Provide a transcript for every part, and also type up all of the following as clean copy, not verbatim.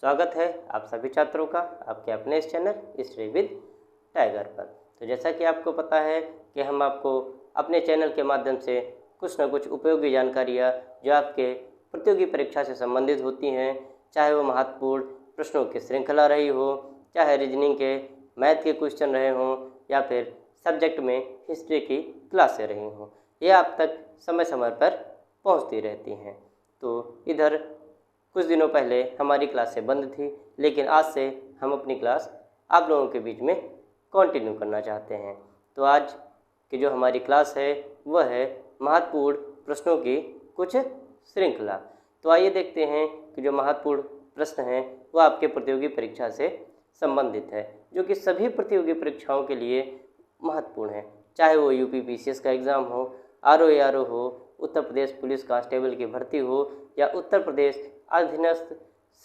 स्वागत है आप सभी छात्रों का आपके अपने इस चैनल स्टडी विद टाइगर पर। तो जैसा कि आपको पता है कि हम आपको अपने चैनल के माध्यम से कुछ न कुछ उपयोगी जानकारियाँ जो आपके प्रतियोगी परीक्षा से संबंधित होती हैं, चाहे वो महत्वपूर्ण प्रश्नों की श्रृंखला रही हो, चाहे रीजनिंग के मैथ के क्वेश्चन रहे हों, या फिर सब्जेक्ट में हिस्ट्री की क्लासें रही हों, ये आप तक समय समय पर पहुंचती रहती हैं। तो इधर कुछ दिनों पहले हमारी क्लासें बंद थी, लेकिन आज से हम अपनी क्लास आप लोगों के बीच में कंटिन्यू करना चाहते हैं। तो आज की जो हमारी क्लास है वह है महत्वपूर्ण प्रश्नों की कुछ श्रृंखला। तो आइए देखते हैं कि जो महत्वपूर्ण प्रश्न हैं वो आपके प्रतियोगी परीक्षा से संबंधित है, जो कि सभी प्रतियोगी परीक्षाओं के लिए महत्वपूर्ण है, चाहे वो यूपी पीसीएस का एग्ज़ाम हो, आरओ हो, उत्तर प्रदेश पुलिस कांस्टेबल की भर्ती हो, या उत्तर प्रदेश अधीनस्थ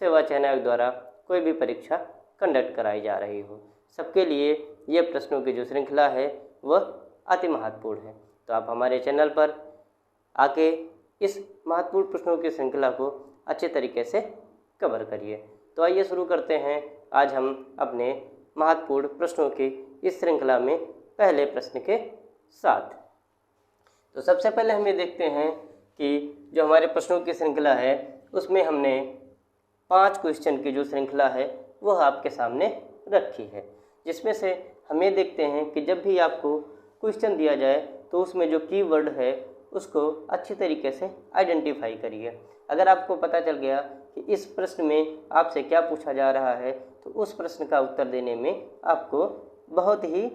सेवा चयन आयोग द्वारा कोई भी परीक्षा कंडक्ट कराई जा रही हो। सबके लिए ये प्रश्नों की जो श्रृंखला है वह अति महत्वपूर्ण है। तो आप हमारे चैनल पर आके इस महत्वपूर्ण प्रश्नों की श्रृंखला को अच्छे तरीके से कवर करिए। तो आइए शुरू करते हैं आज हम अपने महत्वपूर्ण प्रश्नों की इस श्रृंखला में पहले प्रश्न के साथ। तो सबसे पहले हम ये देखते हैं कि जो हमारे प्रश्नों की श्रृंखला है उसमें हमने 5 क्वेश्चन की जो श्रृंखला है वह आपके सामने रखी है, जिसमें से हम ये देखते हैं कि जब भी आपको क्वेश्चन दिया जाए तो उसमें जो कीवर्ड है उसको अच्छी तरीके से आइडेंटिफाई करिए। अगर आपको पता चल गया कि इस प्रश्न में आपसे क्या पूछा जा रहा है तो उस प्रश्न का उत्तर देने में आपको बहुत ही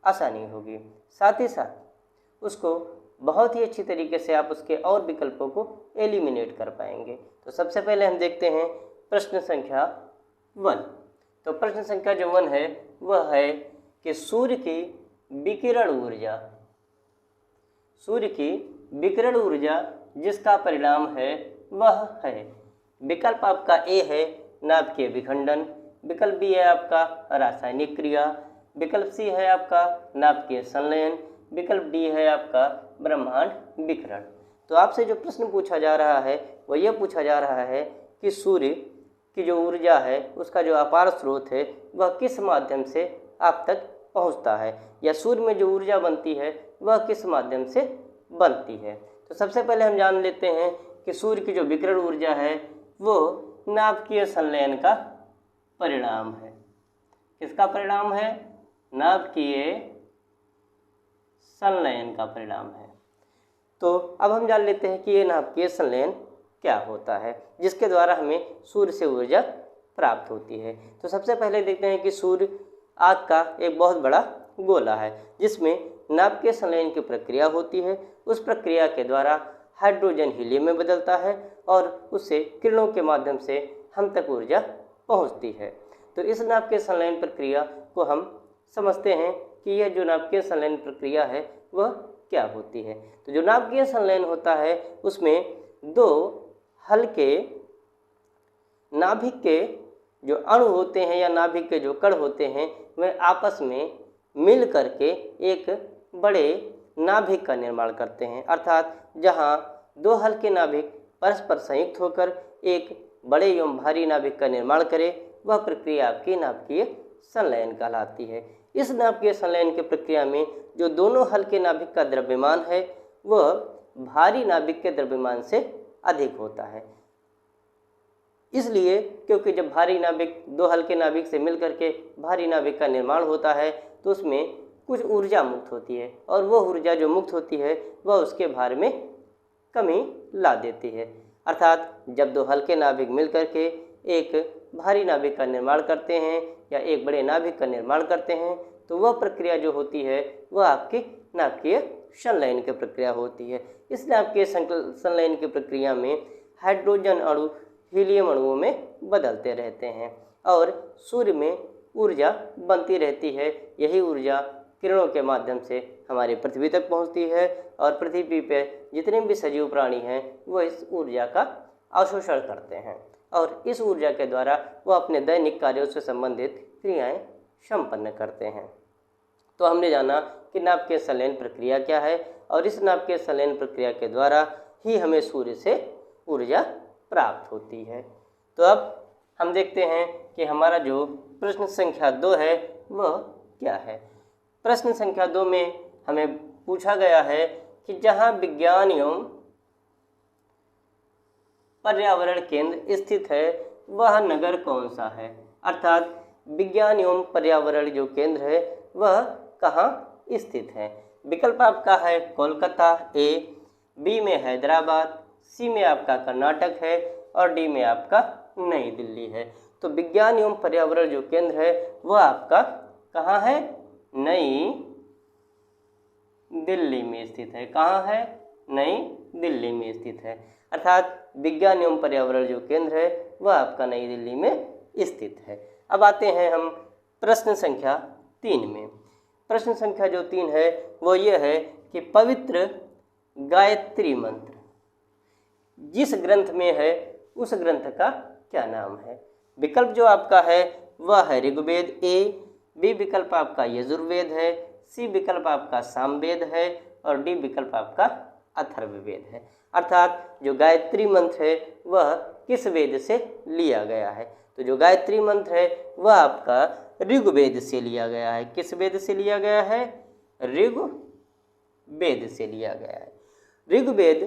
आसानी होगी। साथ ही साथ उसको बहुत ही अच्छी तरीके से आप उसके और विकल्पों को एलिमिनेट कर पाएंगे। तो सबसे पहले हम देखते हैं प्रश्न संख्या 1। तो प्रश्न संख्या जो 1 है वह है कि सूर्य की विकिरण ऊर्जा जिसका परिणाम है वह है। विकल्प आपका ए है नाभिकीय विखंडन, विकल्प बी है आपका रासायनिक क्रिया, विकल्प सी है आपका नाभिकीय संलयन, विकल्प डी है आपका ब्रह्मांड विकिरण। तो आपसे जो प्रश्न पूछा जा रहा है वह यह पूछा जा रहा है कि सूर्य की जो ऊर्जा है उसका जो अपार स्रोत है वह किस माध्यम से आप तक पहुंचता है, या सूर्य में जो ऊर्जा बनती है वह किस माध्यम से बनती है। तो सबसे पहले हम जान लेते हैं कि सूर्य की जो विकिरण ऊर्जा है वो नाभिकीय संलयन का परिणाम है। किसका परिणाम है? नाभिकीय संलयन का परिणाम है। तो अब हम जान लेते हैं कि ये नाभिकीय संलयन क्या होता है जिसके द्वारा हमें सूर्य से ऊर्जा प्राप्त होती है। तो सबसे पहले देखते हैं कि सूर्य आग का एक बहुत बड़ा गोला है जिसमें नाभिकीय संलयन की प्रक्रिया होती है। उस प्रक्रिया के द्वारा हाइड्रोजन हीलियम में बदलता है और उससे किरणों के माध्यम से हम तक ऊर्जा पहुंचती है। तो इस नाभिकीय संलयन प्रक्रिया को हम समझते हैं कि यह जो नाभिकीय संलयन प्रक्रिया है वह क्या होती है। तो जो नाभिकीय संलयन होता है उसमें 2 हल्के नाभिक के जो अणु होते हैं या नाभिक के जो कण होते हैं वह आपस में मिल करके एक बड़े नाभिक का निर्माण करते हैं। अर्थात जहां 2 हल्के नाभिक परस्पर संयुक्त होकर एक बड़े एवं भारी नाभिक का निर्माण करे वह प्रक्रिया आपकी नाभिकीय संलयन कहलाती है। इस नाभिकीय संलयन की प्रक्रिया में जो दोनों हल्के नाभिक का द्रव्यमान है वह भारी नाभिक के द्रव्यमान से अधिक होता है। इसलिए क्योंकि जब भारी नाभिक 2 हल्के नाभिक से मिलकर के भारी नाभिक का निर्माण होता है तो उसमें कुछ ऊर्जा मुक्त होती है और वह ऊर्जा जो मुक्त होती है वह उसके भार में कमी ला देती है। अर्थात जब 2 हल्के नाभिक मिलकर के एक भारी नाभिक का निर्माण करते हैं या एक बड़े नाभिक का निर्माण करते हैं तो वह प्रक्रिया जो होती है वह आपकी नाभिकीय संलयन की प्रक्रिया होती है। इस नाभिकीय संलयन की प्रक्रिया में हाइड्रोजन अणु हीलियम अणुओं में बदलते रहते हैं और सूर्य में ऊर्जा बनती रहती है। यही ऊर्जा किरणों के माध्यम से हमारी पृथ्वी तक पहुंचती है और पृथ्वी पर जितने भी सजीव प्राणी हैं वह इस ऊर्जा का अवशोषण करते हैं और इस ऊर्जा के द्वारा वह अपने दैनिक कार्यों से संबंधित क्रियाएं संपन्न करते हैं। तो हमने जाना कि नाभिकीय संलयन प्रक्रिया क्या है और इस नाभिकीय संलयन प्रक्रिया के द्वारा ही हमें सूर्य से ऊर्जा प्राप्त होती है। तो अब हम देखते हैं कि हमारा जो प्रश्न संख्या 2 है वह क्या है। प्रश्न संख्या 2 में हमें पूछा गया है कि जहाँ विज्ञान एवं पर्यावरण केंद्र स्थित है वह नगर कौन सा है। अर्थात विज्ञान एवं पर्यावरण जो केंद्र है वह कहाँ स्थित है। विकल्प आपका है कोलकाता ए, बी में हैदराबाद, सी में आपका कर्नाटक है और डी में आपका नई दिल्ली है। तो विज्ञान एवं पर्यावरण जो केंद्र है वह आपका कहाँ है, नई दिल्ली में स्थित है। कहाँ है, नई दिल्ली में स्थित है। अर्थात विज्ञान एवं पर्यावरण जो केंद्र है वह आपका नई दिल्ली में स्थित है। अब आते हैं हम प्रश्न संख्या 3 में। प्रश्न संख्या जो 3 है वो ये है कि पवित्र गायत्री मंत्र जिस ग्रंथ में है उस ग्रंथ का क्या नाम है। विकल्प जो आपका है वह है ऋग्वेद ए, बी विकल्प आपका यजुर्वेद है, सी विकल्प आपका सामवेद है और डी विकल्प आपका अथर्ववेद है। अर्थात जो गायत्री मंत्र है वह किस वेद से लिया गया है। तो जो गायत्री मंत्र है वह आपका ऋग्वेद से लिया गया है। किस वेद से लिया गया है, ऋग्वेद से लिया गया है। ऋग्वेद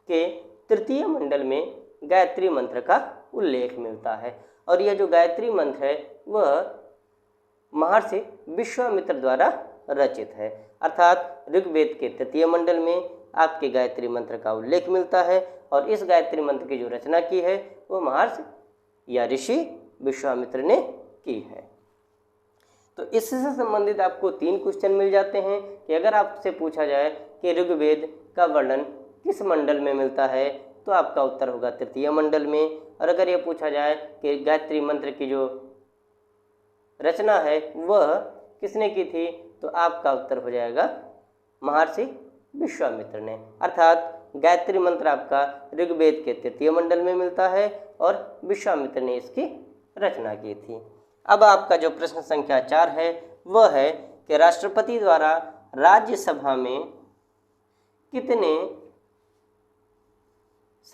के तृतीय मंडल में गायत्री मंत्र का उल्लेख मिलता है और यह जो गायत्री मंत्र है वह महर्षि विश्वामित्र द्वारा रचित है। अर्थात ऋग्वेद के तृतीय मंडल में आपके गायत्री मंत्र का उल्लेख मिलता है और इस गायत्री मंत्र की जो रचना की है वो महर्षि या ऋषि विश्वामित्र ने की है। तो इससे संबंधित आपको 3 क्वेश्चन मिल जाते हैं कि अगर आपसे पूछा जाए कि ऋग्वेद का वर्णन किस मंडल में मिलता है तो आपका उत्तर होगा तृतीय मंडल में। और अगर ये पूछा जाए कि गायत्री मंत्र की जो रचना है वह किसने की थी तो आपका उत्तर हो जाएगा महर्षि विश्वामित्र ने। अर्थात गायत्री मंत्र आपका ऋग्वेद के तृतीय मंडल में मिलता है और विश्वामित्र ने इसकी रचना की थी। अब आपका जो प्रश्न संख्या 4 है वह है कि राष्ट्रपति द्वारा राज्यसभा में कितने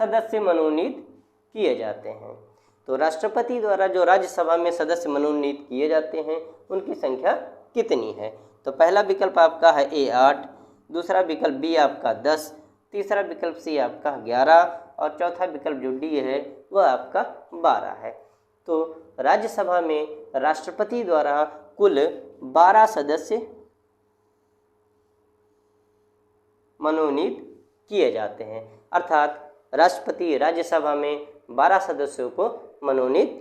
सदस्य मनोनीत किए जाते हैं। तो राष्ट्रपति द्वारा जो राज्यसभा में सदस्य मनोनीत किए जाते हैं उनकी संख्या कितनी है। तो पहला विकल्प आपका है ए 8, दूसरा विकल्प बी आपका 10, तीसरा विकल्प सी आपका 11 और चौथा विकल्प जो डी है वह आपका 12 है। तो राज्यसभा में राष्ट्रपति द्वारा कुल 12 सदस्य मनोनीत किए जाते हैं। अर्थात राष्ट्रपति राज्यसभा में 12 सदस्यों को मनोनीत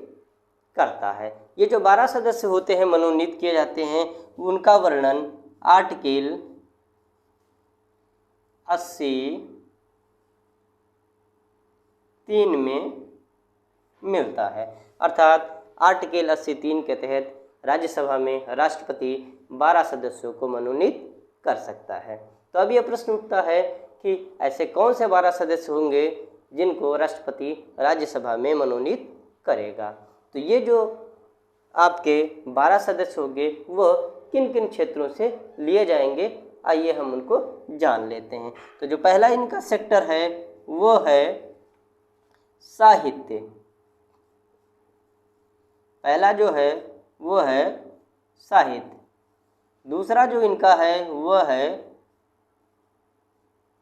करता है। ये जो 12 सदस्य होते हैं मनोनीत किए जाते हैं उनका वर्णन आर्टिकल 80(3) में मिलता है। अर्थात आर्टिकल 80(3) के तहत राज्यसभा में राष्ट्रपति 12 सदस्यों को मनोनीत कर सकता है। तो अब यह प्रश्न उठता है कि ऐसे कौन से 12 सदस्य होंगे जिनको राष्ट्रपति राज्यसभा में मनोनीत करेगा। तो ये जो आपके 12 सदस्य होंगे वह किन किन क्षेत्रों से लिए जाएंगे, आइए हम उनको जान लेते हैं। तो जो पहला इनका सेक्टर है वो है साहित्य। पहला जो है वो है साहित्य। दूसरा जो इनका है वह है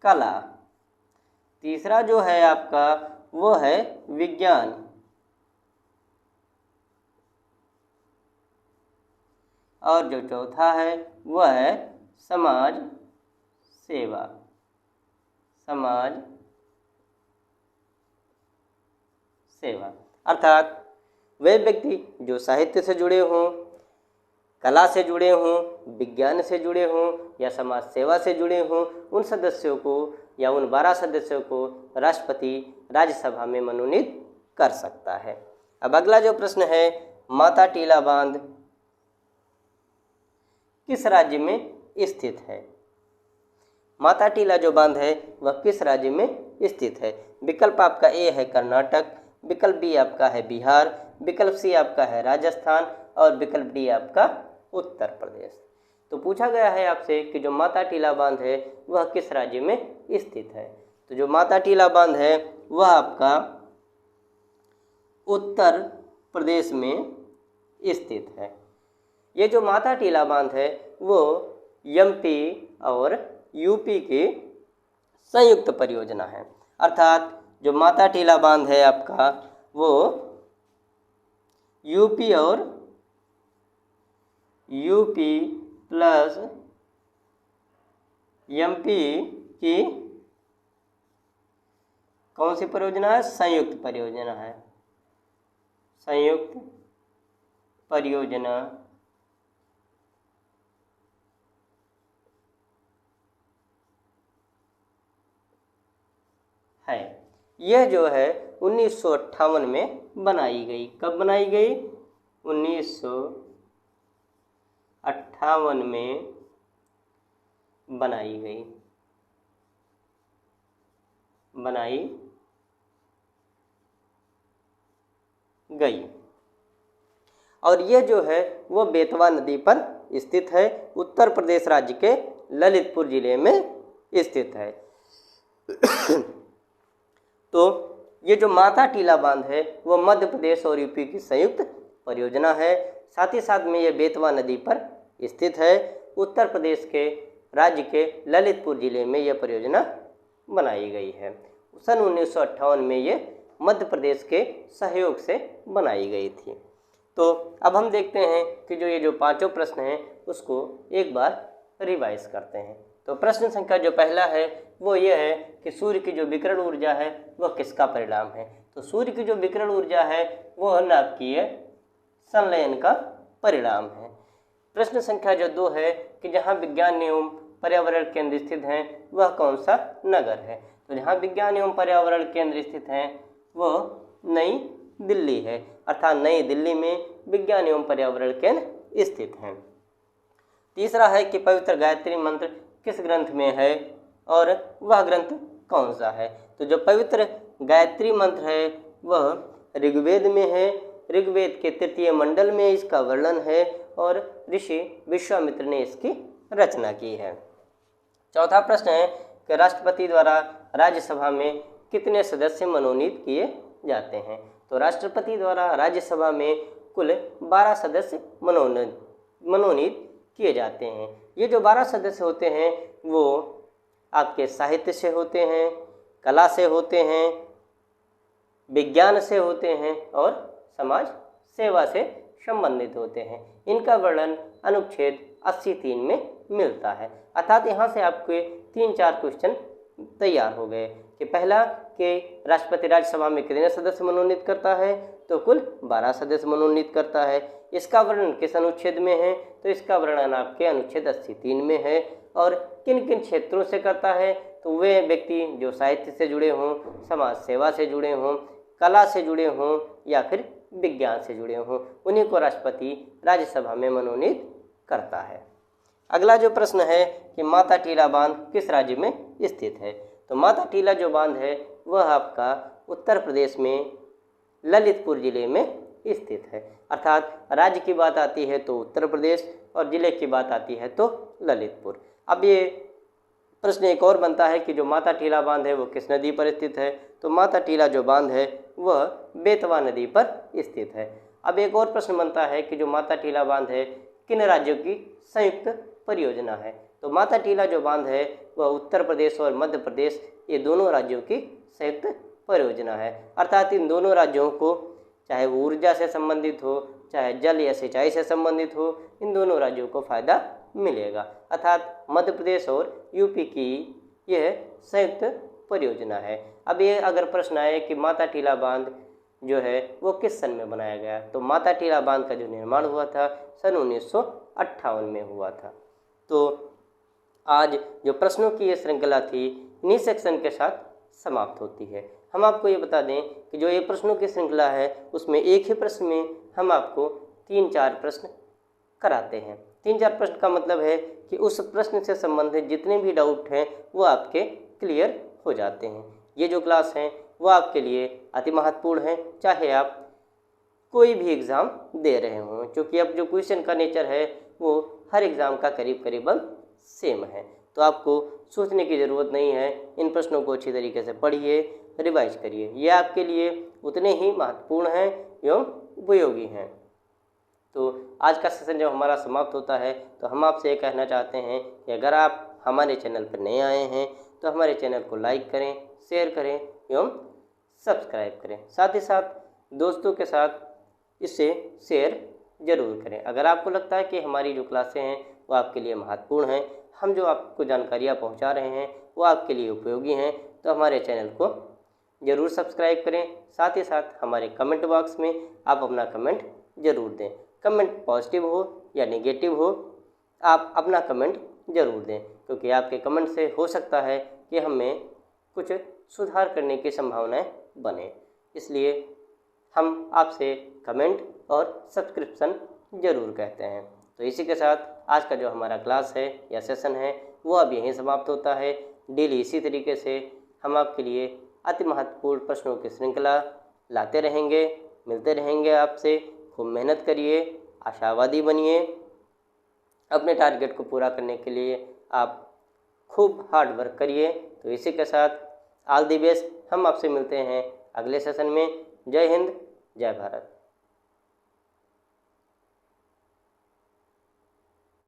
कला। तीसरा जो है आपका वो है विज्ञान। और जो चौथा है वह है समाज सेवा। समाज सेवा अर्थात वे व्यक्ति जो साहित्य से जुड़े हों, कला से जुड़े हों, विज्ञान से जुड़े हों या समाज सेवा से जुड़े हों, उन सदस्यों को या उन 12 सदस्यों को राष्ट्रपति राज्यसभा में मनोनीत कर सकता है। अब अगला जो प्रश्न है, माता टीला बांध किस राज्य में स्थित है। माता टीला जो बांध है वह किस राज्य में स्थित है। विकल्प आपका ए है कर्नाटक, विकल्प बी आपका है बिहार, विकल्प सी आपका है राजस्थान और विकल्प डी आपका उत्तर प्रदेश। तो पूछा गया है आपसे कि जो माता टीला बांध है वह किस राज्य में स्थित है। तो जो माता टीला बांध है वह आपका उत्तर प्रदेश में स्थित है। ये जो माता टीला बांध है वो एमपी और यूपी की संयुक्त परियोजना है। अर्थात जो माता टीला बांध है आपका वो यूपी प्लस एमपी की कौन सी परियोजना है? संयुक्त परियोजना है। संयुक्त परियोजना है। यह जो है 1958 में बनाई गई। कब बनाई गई? 1958 में बनाई गई। और यह जो है वो बेतवा नदी पर स्थित है। उत्तर प्रदेश राज्य के ललितपुर जिले में स्थित है। तो ये जो माता टीला बांध है वो मध्य प्रदेश और यूपी की संयुक्त परियोजना है। साथ ही साथ में ये बेतवा नदी पर स्थित है। उत्तर प्रदेश के राज्य के ललितपुर जिले में यह परियोजना बनाई गई है। सन 1958 में ये मध्य प्रदेश के सहयोग से बनाई गई थी। तो अब हम देखते हैं कि जो ये जो पांचों प्रश्न हैं उसको एक बार रिवाइज करते हैं। तो प्रश्न संख्या जो पहला है वो ये है कि सूर्य की जो विकिरण ऊर्जा है वह किसका परिणाम है? तो सूर्य की जो विकिरण ऊर्जा है वह नाभिकीय संलयन का परिणाम है। प्रश्न संख्या जो 2 है कि जहाँ विज्ञान एवं पर्यावरण केंद्र स्थित हैं वह कौन सा नगर है? तो जहाँ विज्ञान एवं पर्यावरण केंद्र स्थित हैं वह नई दिल्ली है। अर्थात नई दिल्ली में विज्ञान एवं पर्यावरण केंद्र स्थित हैं। तीसरा है कि पवित्र गायत्री मंत्र किस ग्रंथ में है और वह ग्रंथ कौन सा है? तो जो पवित्र गायत्री मंत्र है वह ऋग्वेद में है। ऋग्वेद के 3 मंडल में इसका वर्णन है और ऋषि विश्वामित्र ने इसकी रचना की है। चौथा प्रश्न है कि राष्ट्रपति द्वारा राज्यसभा में कितने सदस्य मनोनीत किए जाते हैं? तो राष्ट्रपति द्वारा राज्यसभा में कुल 12 सदस्य मनोनीत किए जाते हैं। ये जो 12 सदस्य होते हैं वो आपके साहित्य से होते हैं, कला से होते हैं, विज्ञान से होते हैं और समाज सेवा से संबंधित होते हैं। इनका वर्णन अनुच्छेद 83 में मिलता है। अर्थात यहाँ से आपके 3-4 क्वेश्चन तैयार हो गए कि पहला कि राष्ट्रपति राज्यसभा में कितने सदस्य मनोनीत करता है? तो कुल 12 सदस्य मनोनीत करता है। इसका वर्णन किस अनुच्छेद में है? तो इसका वर्णन आपके अनुच्छेद 83 में है। और किन किन क्षेत्रों से करता है? तो वे व्यक्ति जो साहित्य से जुड़े हों, समाज सेवा से जुड़े हों, कला से जुड़े हों या फिर विज्ञान से जुड़े हों, उन्हीं को राष्ट्रपति राज्यसभा में मनोनीत करता है। अगला जो प्रश्न है कि माता टीला बांध किस राज्य में स्थित है? तो माता टीला जो बांध है वह आपका उत्तर प्रदेश में ललितपुर जिले में स्थित है। अर्थात राज्य की बात आती है तो उत्तर प्रदेश और जिले की बात आती है तो ललितपुर। अब ये प्रश्न एक और बनता है कि जो माता टीला बांध है वो किस नदी पर स्थित है? तो माता टीला जो बांध है वह बेतवा नदी पर स्थित है। अब एक और प्रश्न बनता है कि जो माता टीला बांध है किन राज्यों की संयुक्त परियोजना है? तो माता टीला जो बांध है वह उत्तर प्रदेश और मध्य प्रदेश ये दोनों राज्यों की संयुक्त परियोजना है। अर्थात इन दोनों राज्यों को चाहे वो ऊर्जा से संबंधित हो, चाहे जल या सिंचाई से संबंधित हो, इन दोनों राज्यों को फायदा मिलेगा। अर्थात मध्य प्रदेश और यूपी की यह संयुक्त परियोजना है। अब ये अगर प्रश्न आए कि माता टीला बांध जो है वो किस सन में बनाया गया? तो माता टीला बांध का जो निर्माण हुआ था सन 1958 में हुआ था। तो आज जो प्रश्नों की ये श्रृंखला थी इन्हीं सेक्शन के साथ समाप्त होती है। हम आपको ये बता दें कि जो ये प्रश्नों की श्रृंखला है उसमें एक ही प्रश्न में हम आपको 3-4 प्रश्न कराते हैं। 3-4 प्रश्न का मतलब है कि उस प्रश्न से संबंधित जितने भी डाउट हैं वो आपके क्लियर हो जाते हैं। ये जो क्लास हैं वो आपके लिए अति महत्वपूर्ण है, चाहे आप कोई भी एग्ज़ाम दे रहे हों, क्योंकि अब जो क्वेश्चन का नेचर है वो हर एग्ज़ाम का करीबन सेम है। तो आपको सोचने की ज़रूरत नहीं है। इन प्रश्नों को अच्छी तरीके से पढ़िए, रिवाइज करिए। ये आपके लिए उतने ही महत्वपूर्ण हैं एवं उपयोगी हैं। तो आज का सेशन जब हमारा समाप्त होता है तो हम आपसे ये कहना चाहते हैं कि अगर आप हमारे चैनल पर नए आए हैं तो हमारे चैनल को लाइक करें, शेयर करें एवं सब्सक्राइब करें। साथ ही साथ दोस्तों के साथ इसे शेयर ज़रूर करें। अगर आपको लगता है कि हमारी जो क्लासें हैं वो आपके लिए महत्वपूर्ण हैं, हम जो आपको जानकारियाँ पहुंचा रहे हैं वो आपके लिए उपयोगी हैं, तो हमारे चैनल को ज़रूर सब्सक्राइब करें। साथ ही साथ हमारे कमेंट बॉक्स में आप अपना कमेंट ज़रूर दें। कमेंट पॉजिटिव हो या नेगेटिव हो, आप अपना कमेंट ज़रूर दें, क्योंकि आपके कमेंट से हो सकता है कि हमें कुछ सुधार करने की संभावनाएं बने। इसलिए हम आपसे कमेंट और सब्सक्रिप्शन ज़रूर कहते हैं। तो इसी के साथ आज का जो हमारा क्लास है या सेशन है वो अब यहीं समाप्त होता है। डेली इसी तरीके से हम आपके लिए अति महत्वपूर्ण प्रश्नों की श्रृंखला लाते रहेंगे, मिलते रहेंगे आपसे। खूब मेहनत करिए, आशावादी बनिए। अपने टारगेट को पूरा करने के लिए आप खूब हार्ड वर्क करिए। तो इसी के साथ ऑल द बेस्ट। हम आपसे मिलते हैं अगले सेशन में। जय हिंद, जय भारत।